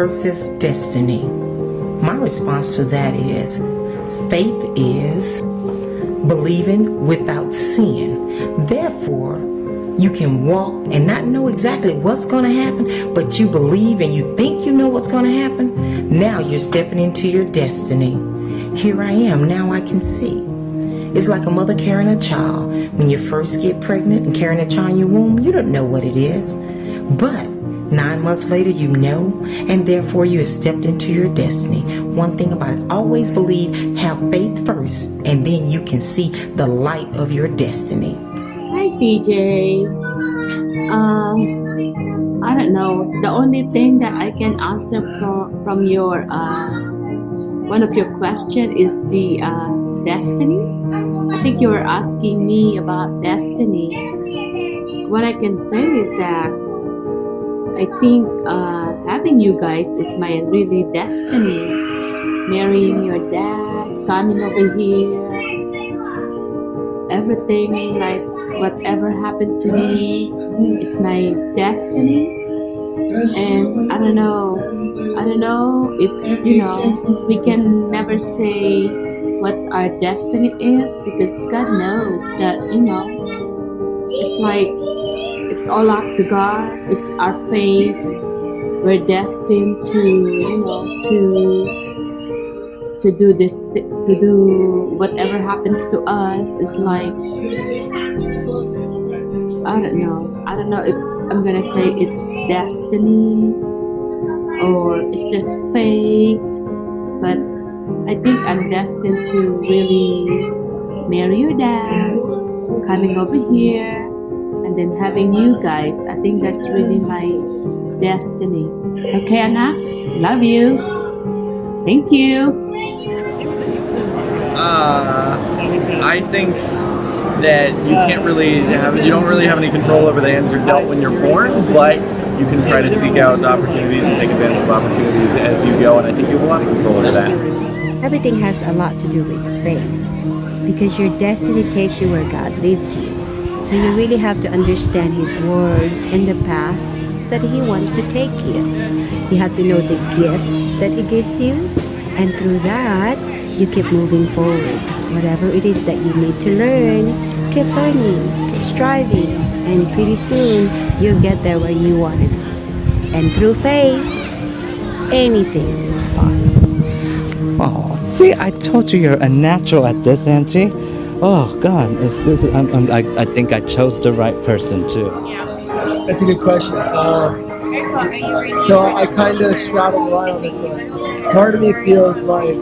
versus destiny. My response to that is faith is believing without seeing. Therefore, you can walk and not know exactly what's going to happen, but you believe and you think you know what's going to happen. Now you're stepping into your destiny. Here I am, now I can see. It's like a mother carrying a child. When you first get pregnant and carrying a child in your womb, you don't know what it is. But 9 months later, you know, and therefore you have stepped into your destiny. One thing about it, always believe, have faith first, and then you can see the light of your destiny. Hi, TJ. I don't know. The only thing that I can answer from your one of your question is the destiny. I think you were asking me about destiny. What I can say is that I think having you guys is my really destiny. Marrying your dad, coming over here, everything, like whatever happened to me is my destiny. And I don't know if, you know, we can never say what's our destiny is, because God knows that, you know, it's like it's all up to God. It's our faith. We're destined to, you know, to do this, to do whatever happens to us. It's like, I don't know if I'm gonna say it's destiny or it's just fate, but I think I'm destined to really marry your dad, coming over here, and then having you guys. I think that's really my destiny. Okay, Anna? Love you. Thank you. I think that you don't really have any control over the hands you're dealt when you're born, but you can try to seek out opportunities and take advantage of opportunities as you go, and I think you have a lot of control over that. Everything has a lot to do with faith, because your destiny takes you where God leads you. So you really have to understand His words and the path that He wants to take you. You have to know the gifts that He gives you, and through that, you keep moving forward. Whatever it is that you need to learn, keep learning, keep striving, and pretty soon, you'll get there where you want to be. And through faith, anything is possible. Oh, see, I told you you're a natural at this, Auntie. Oh, God, I think I chose the right person, too. That's a good question. So I kind of straddle the line on this one. Part of me feels like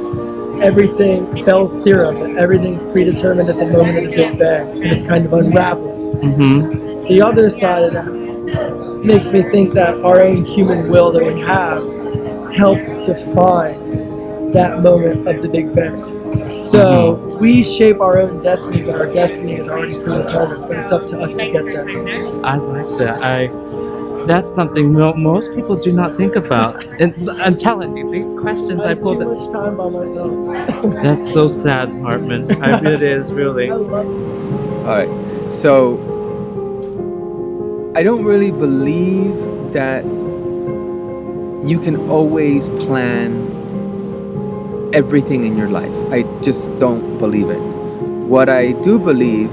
everything, Bell's theorem, that everything's predetermined at the moment of the Big Bang, and it's kind of unraveled. Mm-hmm. The other side of that makes me think that our own human will that we have helped define that moment of the Big Bang. So we shape our own destiny, but our destiny is already predetermined, but it's up to us to get there. I like that. That's something most people do not think about. And I'm telling you, these questions I pulled. Too much time by myself. That's so sad, Hartman. It is, really. I love it. All right. So I don't really believe that you can always plan everything in your life. I just don't believe it. What I do believe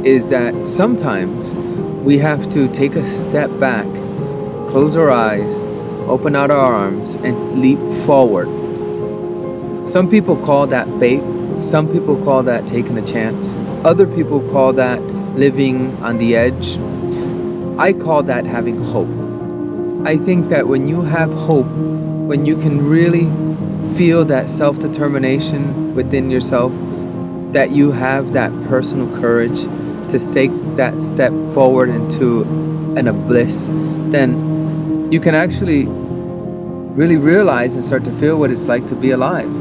is that sometimes we have to take a step back, close our eyes, open out our arms, and leap forward. Some people call that faith. Some people call that taking a chance. Other people call that living on the edge. I call that having hope. I think that when you have hope, when you can really feel that self-determination within yourself, that you have that personal courage to take that step forward into a bliss, then you can actually really realize and start to feel what it's like to be alive.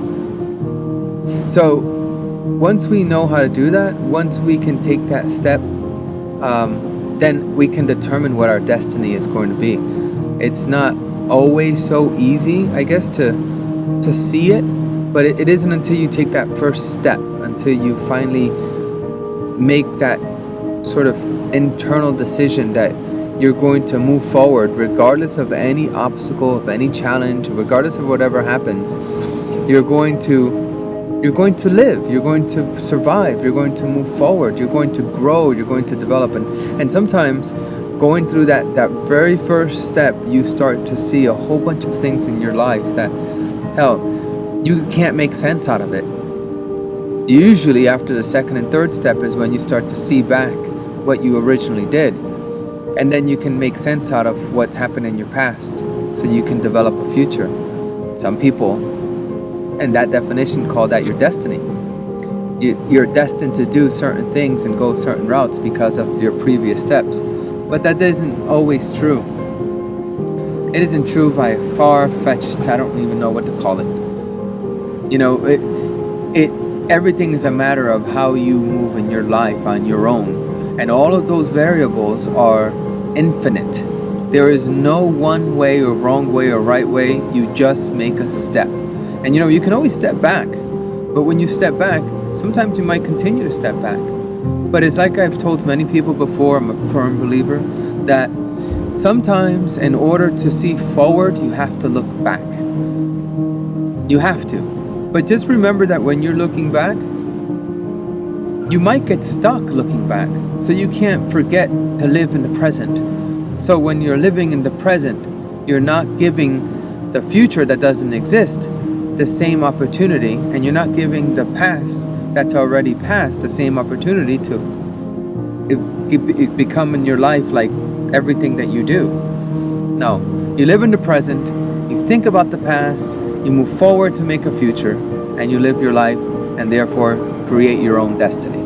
So once we know how to do that, once we can take that step, then we can determine what our destiny is going to be. It's not always so easy, I guess, to see it, but it isn't until you take that first step, until you finally make that sort of internal decision that you're going to move forward regardless of any obstacle, of any challenge, regardless of whatever happens. You're going to live, you're going to survive, you're going to move forward, you're going to grow, you're going to develop. And sometimes going through that very first step, you start to see a whole bunch of things in your life that, hell, you can't make sense out of it. Usually after the second and third step is when you start to see back what you originally did. And then you can make sense out of what's happened in your past, so you can develop a future. Some people, and that definition, call that your destiny. You're destined to do certain things and go certain routes because of your previous steps. But that isn't always true. It isn't true by a far-fetched, I don't even know what to call it. You know, everything is a matter of how you move in your life on your own. And all of those variables are infinite. There is no one way or wrong way or right way. You just make a step. And you can always step back. But when you step back, sometimes you might continue to step back. But it's like I've told many people before, I'm a firm believer, that sometimes in order to see forward, you have to look back. You have to. But just remember that when you're looking back, you might get stuck looking back. So you can't forget to live in the present. So when you're living in the present, you're not giving the future that doesn't exist the same opportunity, and you're not giving the past that's already passed the same opportunity to become in your life like everything that you do. No, you live in the present, you think about the past, you move forward to make a future, and you live your life and therefore create your own destiny.